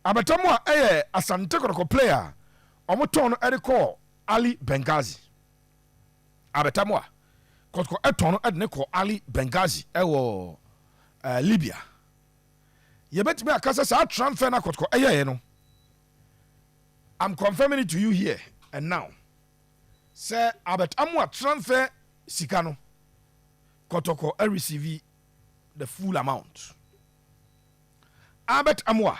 Abetamwa Asante Kotoko player omoton ediko Ali Benghazi. Abetamwa Kotoko eton edneko Ali Benghazi ewo Libya. Yebetime akasa sa transfer na Kotoko no. I'm confirming it to you here and now. Say Abetamwa transfer sikano Kotoko receive the full amount. Amoah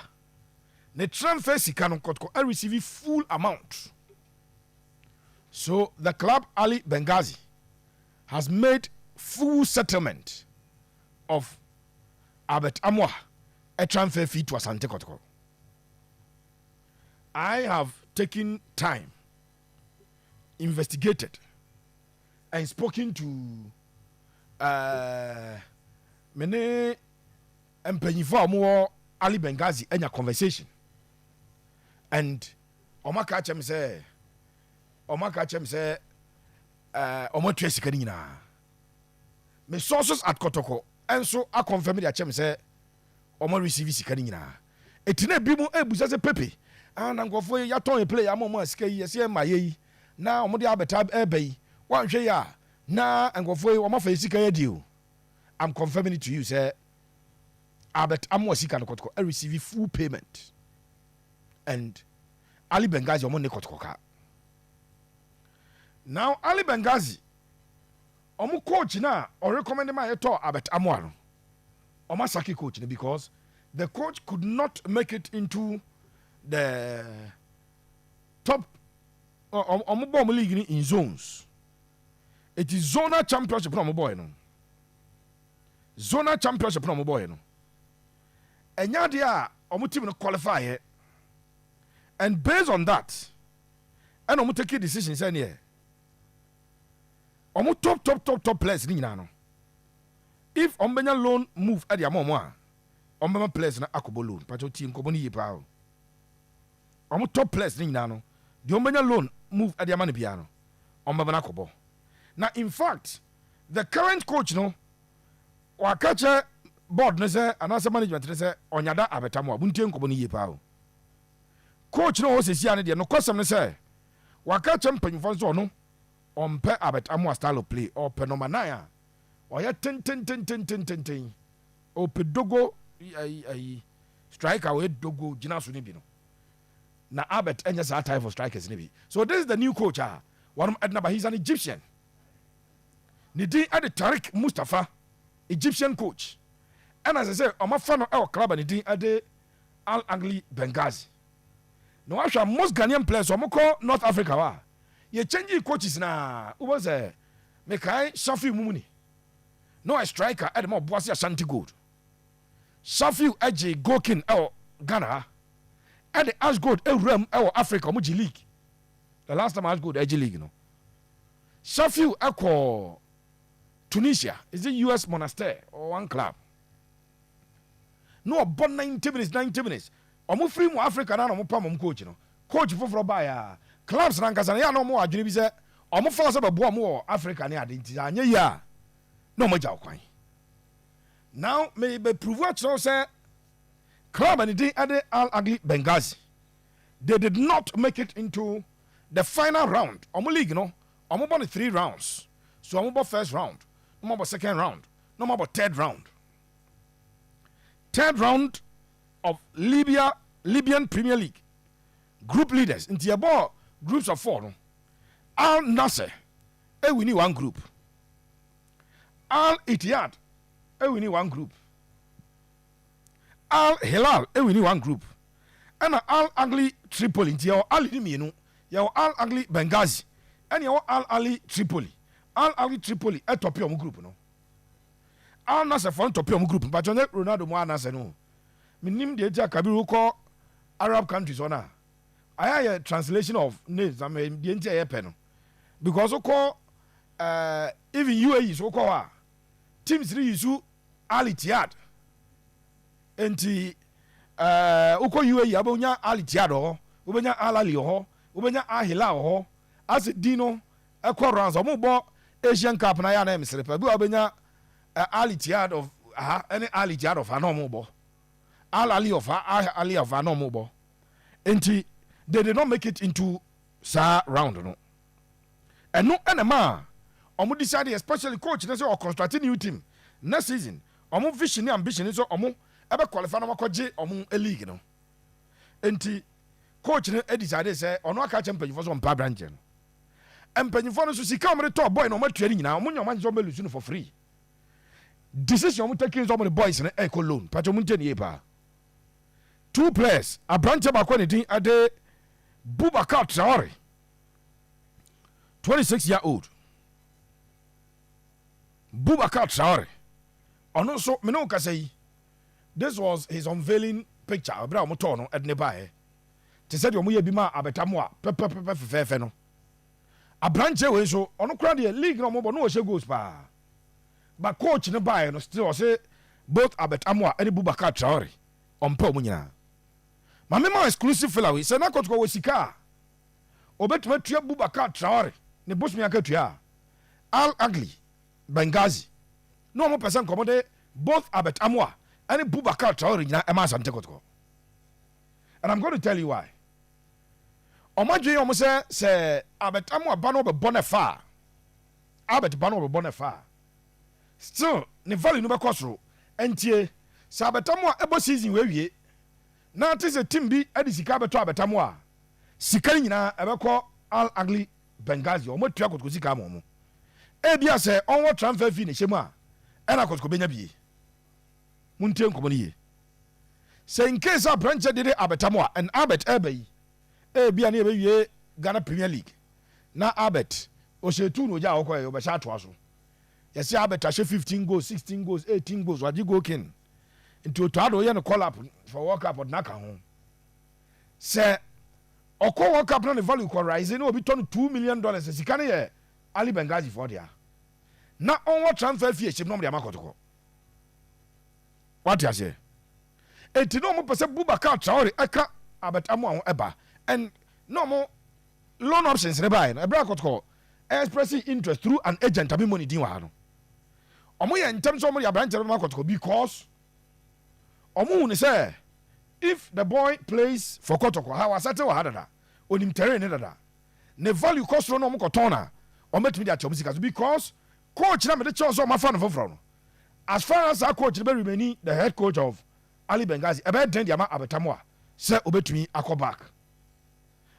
the transfer sikano Kotoko receive full amount. So the club Ali Benghazi has made full settlement of Amoah a transfer fee to Asante Kotoko. I have taken time, investigated, and spoken to many empanyifo Amoah Ali Benghazi in a conversation. And Oma Kachem say, Oma Tracy Kanina. My sources at Kotoko, and so I confirm that Chem say, Oma receive Sikanina. Etine Bimu Ebuzaze Pepe. And I'm going for ya ton play Amoah ske yes my ye now Omodi Abetab Ebe one ya na and go for Oma Sika deal. I'm confirming it to you, sir. Amoah Sika Kotoko receive full payment. And Ali Benghazi omone Kotoko. Now Ali Benghazi omu coach na or recommend my to Amoah no. Oma Saki coach because the coach could not make it into the top Omo league in zones. It is zonal championship no boy no. Zonal championship no boy no. Enya dia omo team no qualify here. And based on that, and omo take decisions any here. Omo top players ni nyina no. If ombenya loan move at the Amoah, ombema players na akobo loan. Pacho team ko boni yipa. Omo top players ni nyina no. The ombenya loan move at the amane piano. Ombema na akobo. Now in fact, the current coach no wakache board ne say anasa management ne say onyada Abetamwa buntie nkobo ni yipa. Coach no osesi ane de no kosem ne say wakache mpanyifo so no ompe Abetamwa style of play or pe number 9 or ya ten o pe dogo striker we dogo gina so ne bi no na Abet enya sa type of strikers ne bi. So this is the new coach one Edna, he's an Egyptian. Nidi ade Tariq Mustafa, Egyptian coach. And as I say, I'm a fan of our club and nidi ade Al Angli Benghazi. No, actually, most Ghanaian players, I'm call North Africa. You change coaches na. Who was a Mekai Shafi Mumuni? No, a striker at more Boasia Asante Gold. Shafi Eji Gokin El Ghana. And the Ash Gold El Rem El Africa Muji League. The last time Ash Gold Eji League, you know. Shafi Echo Tunisia is the US Monastir or one club. No, about 90 minutes. Omo free mo Africa na no pa mo coach no. Coach foforo ba ya. Clubs rankasa na ya no mo adwene bi se omo fa se bebo mo Africa ne ade anya ya. No mo ja kwan. Now may be prove what so say club and the ade Al Angli Benghazi. They did not make it into the final round. Omo league no. Omo bon 3 rounds. So omo bon first round, no more second round, no more third round. Third round of Libyan Premier League. Group leaders. Into about groups of 4. No? Al Nasser, we need one group. Al Ittihad, we need one group. Al Hilal, we need one group. And Al Angli Tripoli, into Al Limino, your Al Angli Benghazi, and your Al Ali Tripoli. Al Ali Tripoli, a top of group, no. Al Nasser for top of group, but Ronaldo Nasser, no. Minim de Kabiru call Arab countries on. I have a translation of names. I mean the entire pen because we call even UAE so call Team 3 issue Al Ittihad. Enti uko UAE abonya Al Ittihad ho, ubenya Al Ali ho, ubenya Al Hilal ho. As Dino ekwa rounds omo Asian Cup na ya na Misiri pa bi ubenya Al Ittihad of any Al Ittihad of no mo bo. Al Ali of Ali of no mo bo. enti they did not make it into sa round no and no enema omo decide especially coach na say or construct new team next season omo vision and ambition so omo ebe qualify na makoje omo a league no enti coach no decide say ono aka champion for some branch no empanyifo no so sika omre top boy no matua ni nyina omo nyoma nso melusu no for free decision omo taking some of the boys na e ko loan pacho mo nteni pa 2 players a branch ba ko ne din ade Boubacar Traoré 26-year-old Boubacar Traoré ono so me no ka say this was his unveiling picture abra omo to no edne bae te said omo ye bi ma abetamo a pepe no abranche we so ono kra de league no mo bo no o she goals pa but coach ne bae no still say both abetamo and Boubacar Traoré on pa omo nyina ma me ma exclusive fella we say na Kotoko we sika obetuma tua Boubacar Traoré ne bosmi aka tua Al Agli Benghazi no mo person commode both Amoah and Boubacar Traoré nyina e ma Asante Kotoko. And I'm going to tell you why. Omadwe omo say Amoah ba no be bonefa ba no be bonefa still ne value no be kosoro entie sa Amoah ebo season we wie na it is a team bi adi sika beto Amoah sika nyina ebekọ Al Agli Benghazi omo tua Kotoko sika mo e bia se onwo transfer fee ne hyemu a ena Kotoko benya bie muntie nkomo ne ye se in case a branch did Amoah and Ebeyi e bia na ebewie Ghana Premier League na o she tu no ja okoye o be sha to aso yes a she 15 goals 16 goals 18 goals waji go kin into to ado ye no call up for World Cup od naka ho se okọ World Cup na the value ko rise na obi turn $2 million sika na ye Ali Benghazi for dia na onwo transfer fee chim no de Kotoko what you say eti no mo pese Boubacar Traoré eka Amoah eba and no more loan options ne buy na Kotoko expressing interest through an agent abi money din wa no omo ye ntem so mo ya branch Kotoko because omo ne say if the boy plays for Kotoko how Asante wa hadada onim terrain ne dada ne value cost no mo kotona o metimi dia chomsika because coach na me de choose o ma fa no foforo no as far as our coach be remain the head coach of Ali Benghazi e be den dia ma Amoah say obetumi back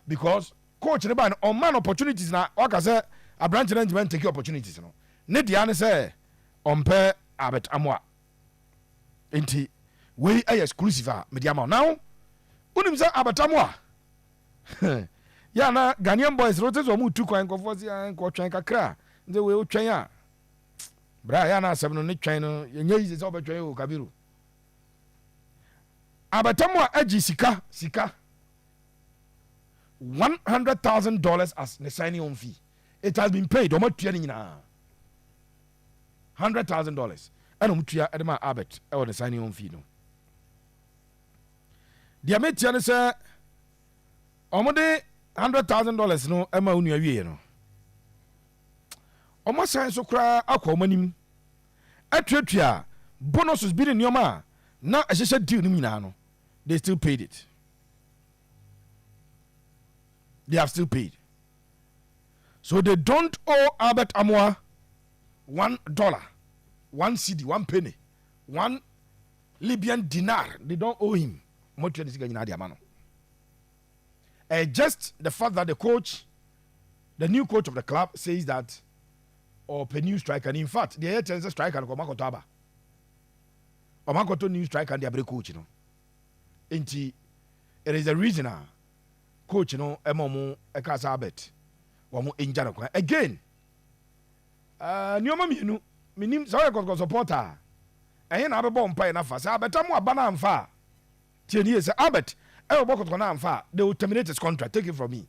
because coach ne ba on man opportunities na waka say a branch management take opportunities no ne dia ne say on pe Amoah enti we are exclusive media now unim say Amoah ya na Ghanaian boys rotate so mu tu kwan ko for ko twen kakra nze we o twen a bra ya na asem no ne twen no ye nyi se obetwen o Kabiru Amoah agi sika $100,000 as the signing on fee. It has been paid. $100,000. And Mutia Edema Abbott or the signing on fee. No. The Ametian say Omode $100,000 no Emma Unia no. Almost sign so cry aquamanim. Atretia bonus was bidding your ma. Now as I said to you, they still paid it. They have still paid. So they don't owe Amoah $1, 1 cedi, 1 penny, 1 Libyan dinar. They don't owe him. Just the fact that the coach, the new coach of the club, says that, or a new striker, and in fact, the head striker, Omakoto new striker, and the coach, it is a reason. Coach emomu ekasa abet womu injara kwa again nyoma mienu minim so Kotoko supporter ehe na abebo mpa na fa sa abetamu abana amfa tieni ye say abet Kotoko na amfa they will terminate his contract, take it from me.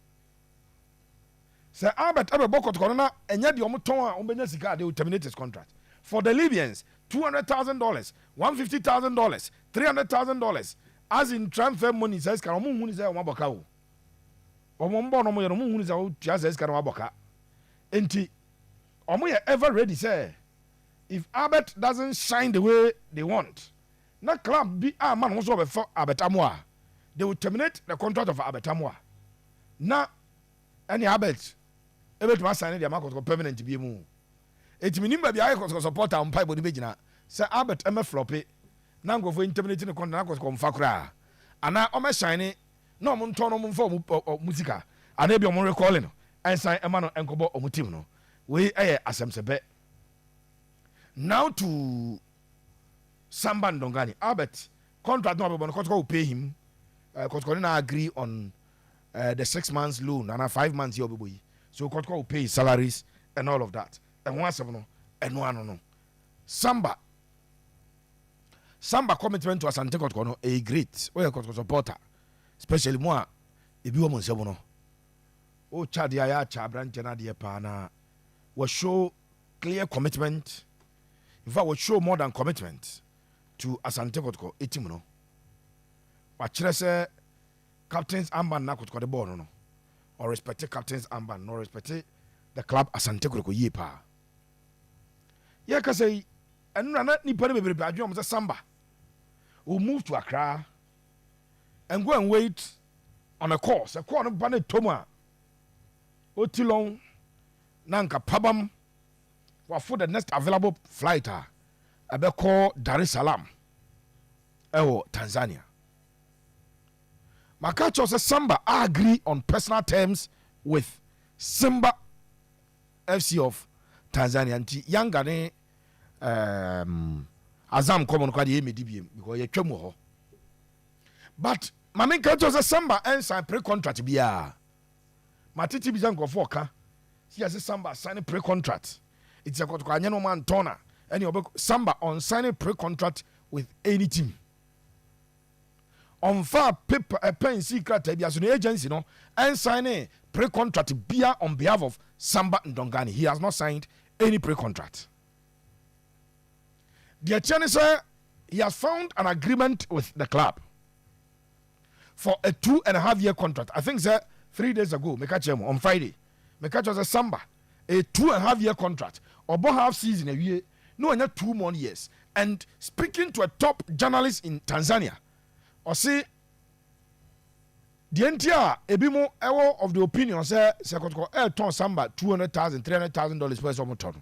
Say abet Kotoko na enya de omoton a ombenya sika they will terminate his contract. For the Libyans $200,000, $150,000, $300,000 as in transfer money says kan omo hunu say omaboka o omombo no mo ye no hunu say o tia says kan omaboka enti omo ye ever ready say if Abet doesn't shine the way they want na club be man so be for Amoah they will terminate the contract of Amoah. Now, any Albert, able to sign the amount permanent to be moved. It means maybe I could support our pipe with the Bejina. Sir Albert Emma Floppy, now go for terminating the contract of Fakra. And now, I'm signing no Montono for Musica, and maybe I'm recalling and sign a man and Kobo or Mutino. We as I'm bet. Now to Samba Ndongani. Albert, contract no but Kotoko will pay him. Kotoko now agree on the 6 months loan and a 5 months year boy. So Kotoko will pay his salaries and all of that. And once no and one no. Samba commitment to Asante Kotoko no a great where Kotoko supporter. Especially moi if you want no. Oh Chadia Chabranchana dear pana will show clear commitment. In fact, will show more than commitment to Asante Kotoko etimuno. But say captain's armband na Kotoko the ball no, or respect captain's armband, nor respect the club Asante Kotoko yepa. Yeah, cause and not ni pere be adwom say Samba will move to Accra and go and wait on a course. A call no bane toma. Otilong nanka pabam. For the next available flight, I be call Dar es Salaam, Tanzania. Makacho says Samba agree on personal terms with Simba FC of Tanzania. And younger ne Azam common kwa di DBM because ye twemu. But Mami Kacho says Samba ends a pre-contract biya. Matiti bizango foka. He has Samba sign a pre-contract. It's a Kotoko man Tona and you Samba on signing pre-contract with any team. On far paper a pen secret as an agency, no, and signing pre-contract beer on behalf of Samba Ndongani. He has not signed any pre-contract. The attorney said he has found an agreement with the club for a 2.5 year contract. I think sir 3 days ago, on Friday, Mekacho said Samba a 2.5 year contract. About half season a year, no one 2 more years. And speaking to a top journalist in Tanzania, or say the entire Ebimo of the opinion say Sekotoko Samba $200,000, $300,000 per some ton.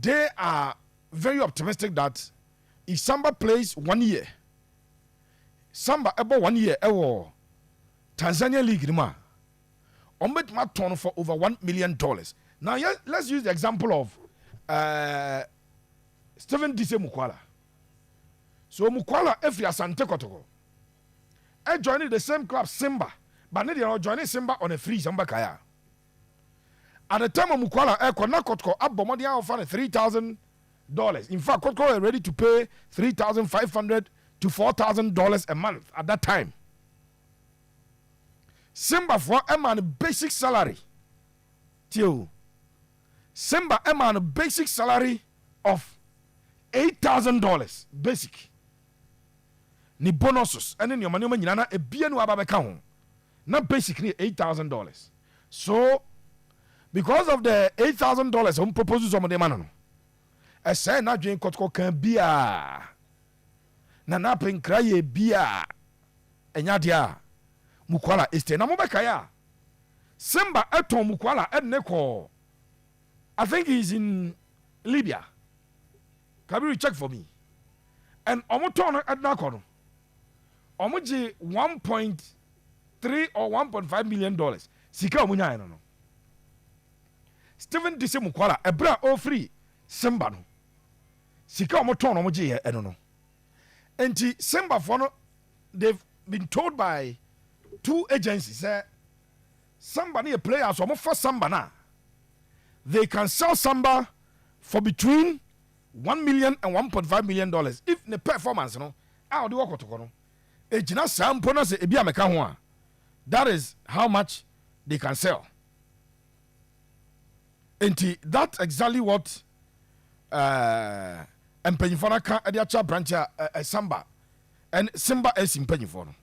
They are very optimistic that if Samba plays 1 year, Samba about 1 year Tanzania League Ombet Maton for over $1 million. Now, let's use the example of Stephen Dise Mukwala. So Mukwala, if you are Asante Kotoko, I joined the same club Simba, but they are joining Simba on a free Samba Kaya. At the time of Mukwala, Kotoko up Bomodia offered $3,000. In fact, Kotoko were ready to pay $3,500 to $4,000 a month at that time. Simba for a man basic salary. Till Simba a man basic salary of $8,000 basic. Ni bonuses and then your money nyana e bia no ababeka ho. Na basic ni $8,000. So because of the $8,000 home proposals on the man no. I say na dwen Kotoko kan bia. Na pen kraye bia. Enya dia. Mukwala este na mobeka ya. Simba eton Mukwala edneko. I think he's in Libya. Can you check for me? And omoton ednako no. Omoji 1.3 or $1.5 million. Sika omunya no. Stephen Dise Mukwala ebra o free Simba no. Sika omoton omoji e no. Enti Simba for no, they've been told by 2 agencies Samba ni a player so for Samba na they can sell Samba for between $1 million and $1.5 million if the performance no how do work to no e gina sampo na se e bia meka ho a that is how much they can sell. And that's exactly what Mpanyifona ka e dia branch Samba and Simba is Mpanyifona.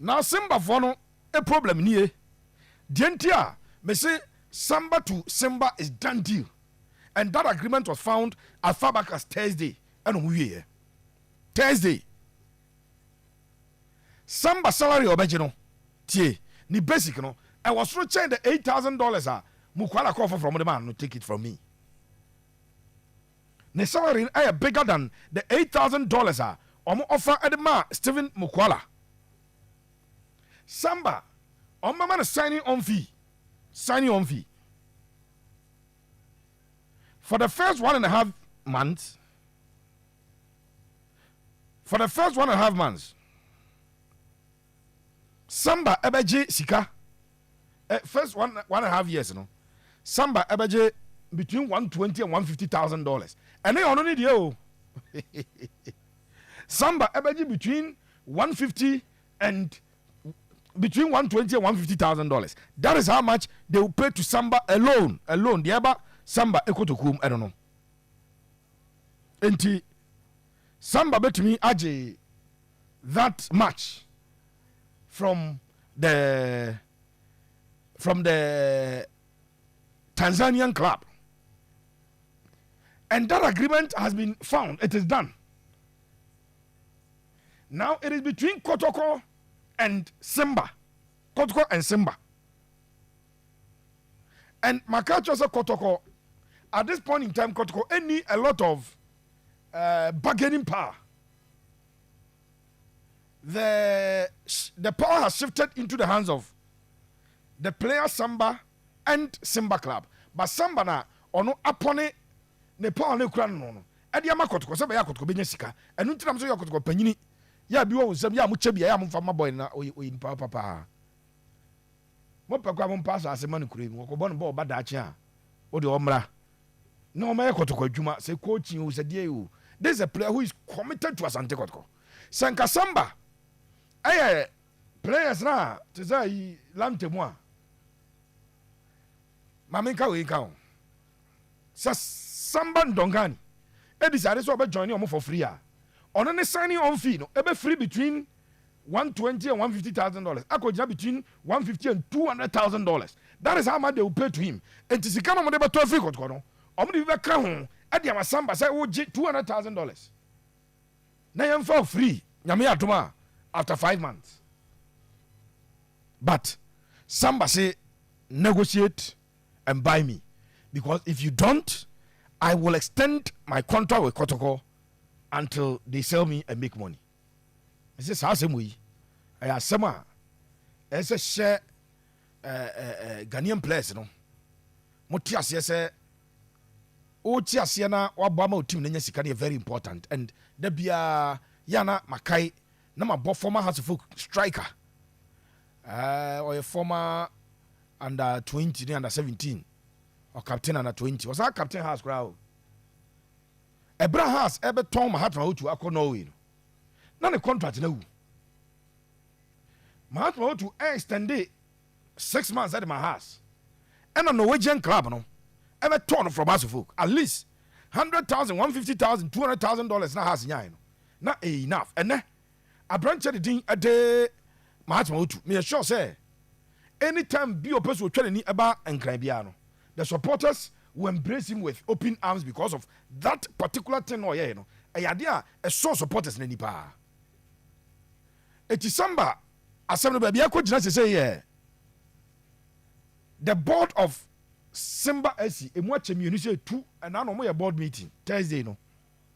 Now Simba for no a problem nie. Dientia me say Samba to Simba is done deal. And that agreement was found as far back as Thursday. And we here. Thursday. Samba salary obejino tie ni basic no I was through change the $8,000 Mukwala call from the man no take it from me. The salary is bigger than the $8,000 offer at the man Stephen Mukwala. Samba man signing on fee for the first 1.5 months. For the first 1.5 months, Samba ebeje sika. First 1.5 years, Samba ebeje between $120,000 and $150,000. And they only need you. Samba ebeje between $120,000 and $150,000. That is how much they will pay to Samba alone. The eba Samba Kotoko, I don't know. Enti Samba bet me aje that much from the Tanzanian club, and that agreement has been found. It is done. Now it is between Kotoko and Simba. Kotoko and Simba. And Makacho said Kotoko, at this point in time, Kotoko need a lot of bargaining power. The power has shifted into the hands of the player Samba and Simba club. But Samba na ono apone ne power ne kura no. E dia Kotoko se be ya Kotoko benya sika. Enu ntinam so ya Kotoko panyini. Ya bi wo nsam ya mu che bia ya mu fama boy na oyin papa. Mo pekwa mo pass asema ne kura mu. Ko bon bo ba da ache a. O de omra. No ma ya Kotoko adwuma se coaching o se die o. This is a player who is committed to Asante Kotoko. Sanka Samba players na to say lamtemwa. Mamenka we ka. Samba ndongani. E decide so be join you for free. On any signing on fee no e be free between $120,000 and $150,000. Akojina between $150,000 and $200,000. That is how much they will pay to him. And to see come on the 12 free Kotoko no. Omo di be ka ho e dia Samba say wo $200,000. Na yam for free. Nyame atoma after 5 months. But Samba say negotiate and buy me, because if you don't, I will extend my contract with Kotoko until they sell me and make money. I say how same way. I asema as a share Ghanaian players no. Motias say o tiasia na wabama team na sika na very important, and the bia yana makai na my former House of striker or a former under 20 under 17 or captain under 20 was our captain house crowd Ebra has ever torn my heart to akọ Norway na the contract na my heart to extend 6 months at my house, and a Norwegian club no ever torn from House of at least $100,000, $150,000, $200,000 na house nya no na enough. And a branch of the thing a day, Mahatma, me sure say, anytime be a person training about and Caribbean, the supporters will embrace him with open arms because of that particular thing. Or you know, a idea a so supporters in any power. It is Samba, assembly baby. I could just say, yeah, the board of Simba FC, a much immunity 2, and now no more board meeting Thursday, no,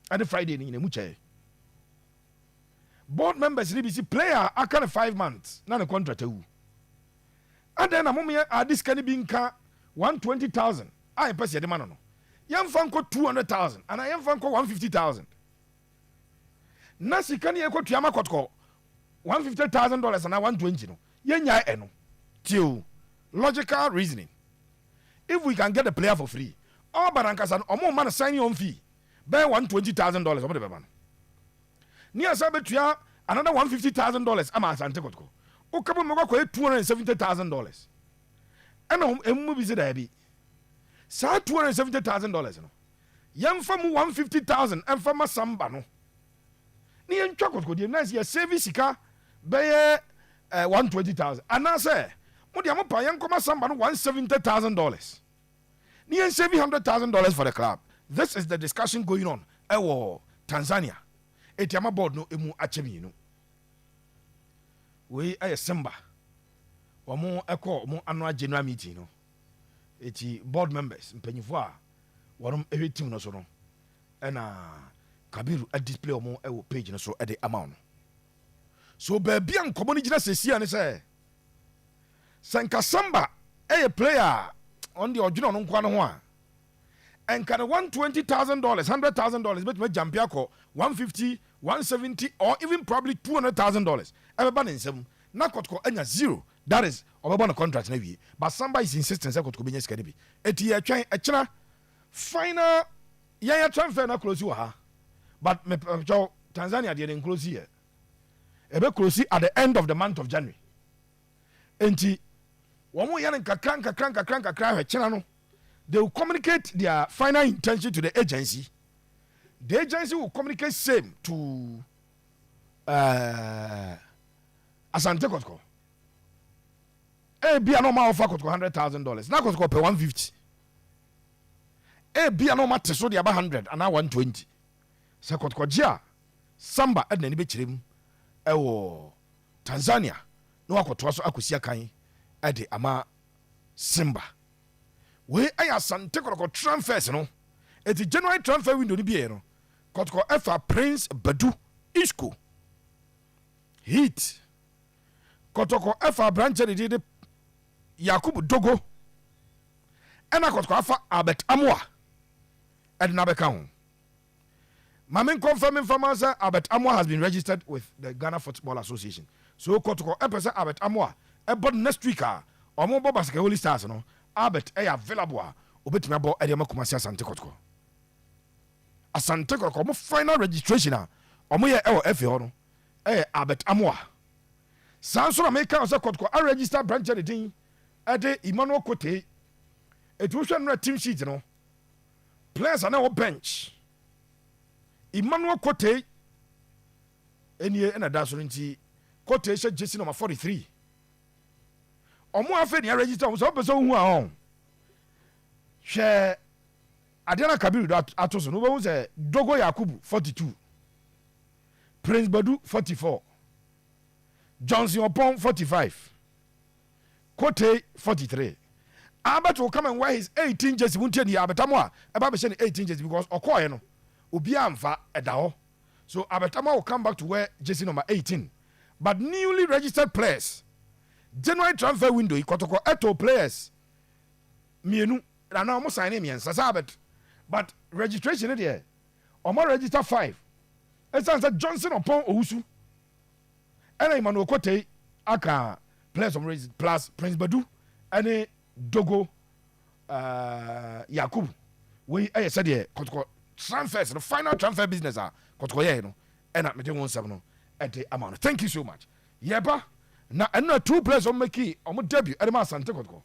and Friday in a much. Board members LBC player a kind of 5 months na the contract and then a moment this can be in 120,000 I pass the man no yam fanko 200,000 and I am fanko 150,000 nasi kan ye ko tuama Kotoko $150,000 and I 120 no yenya eno till logical reasoning. If we can get the player for free, all barankas and omo man signing on fee by $120,000 over the man. Near Sabetua, another $150,000. I'm Asante Kotoko. O couple more $270,000. And movie said I be. Sa $270,000. Young from 150,000 and from a Samba no. Near Chocot, the nice year service car by 120,000. And I say, Modiamo Payan Koma Samba $170,000. Near $700,000 for the club. This is the discussion going on. Tanzania. Etiama board no emu achemi no. we aye Simba omo eko omo annual general meeting no eti board members mpanyifo a wonom ehwe team no so no na Kabiru a display omo ewo page no so e de amount no so baby an komo ni gina sesia ne say Sanka Samba a player on the original no kwa no ho a enka the $120,000 $100,000 bet me jampia ko 150 170 or even probably $200,000 everybody in nsem na Kotoko enya zero. That is obeba no contract na wie but Samba is insisting say Kotoko benya sika bi eti ya twan e kira final ya transfer na close wa ha but me Tanzania dey close here ebe close at the end of the month of January enti womo ya nkakran he kira no they will communicate their final intention to the agency. The agency will communicate same to Asante Kotoko. Be a normal offer Kotoko $100,000. Now Kotoko pay 150. Be a normal teso the about 100 and now 120. So Kotoko Jia Samba at the Nibichim Ewo Tanzania. No Kotoko Akusia Kai at the Amoah Simba. We Asante Kotoko transfers no. It's a January transfer window ni bi no. Kotoko Efa Prince Badu Isco Heat Kotoko Efa branch de Yakubu Dogo Ena Kotoko Efa Albert Amoah Edna Bekao. Mamin confirming from us Albert Amoah has been registered with the Ghana Football Association. So Kotoko Epa Albert Amoah about next week omo bo basket Holy Stars no Albert available obetumi abo edema Kumasi Asante Kotoko. Asante Kotoko mo final registration omo ye ewo FA no Albert Amoah. Sanso na make us Kotoko a register branch the thing ade Emmanuel Kote it was no team sheet no players are now bench Emmanuel Kote eni na daso nti Kote she jersey number 43 omo afa ni register so person hu ahon hwe Adena Kabiru atoso no be say Dogo Yakubu 42 Prince Badu 44 Johnson Opon 45 Kote 43 Albert will come and wear his 18 jersey wunti ni Albert Amoah eba be say 18 jersey because okoye no obi amfa edaho so Albert Amoah will come back to wear jersey number 18 but newly registered players January transfer window Kotoko eto players mienu na na mo sign me Albert but registration there omo register 5 it's Johnson Opon Owusu and Emmanuel Kote aka players plus Prince Badu and Dogo Yakubu we said here Kotoko transfers the final transfer business Kotoko ye no and at me won 7 no at the amount. Thank you so much. Yeba na two players on make on debut at Asante Kotoko.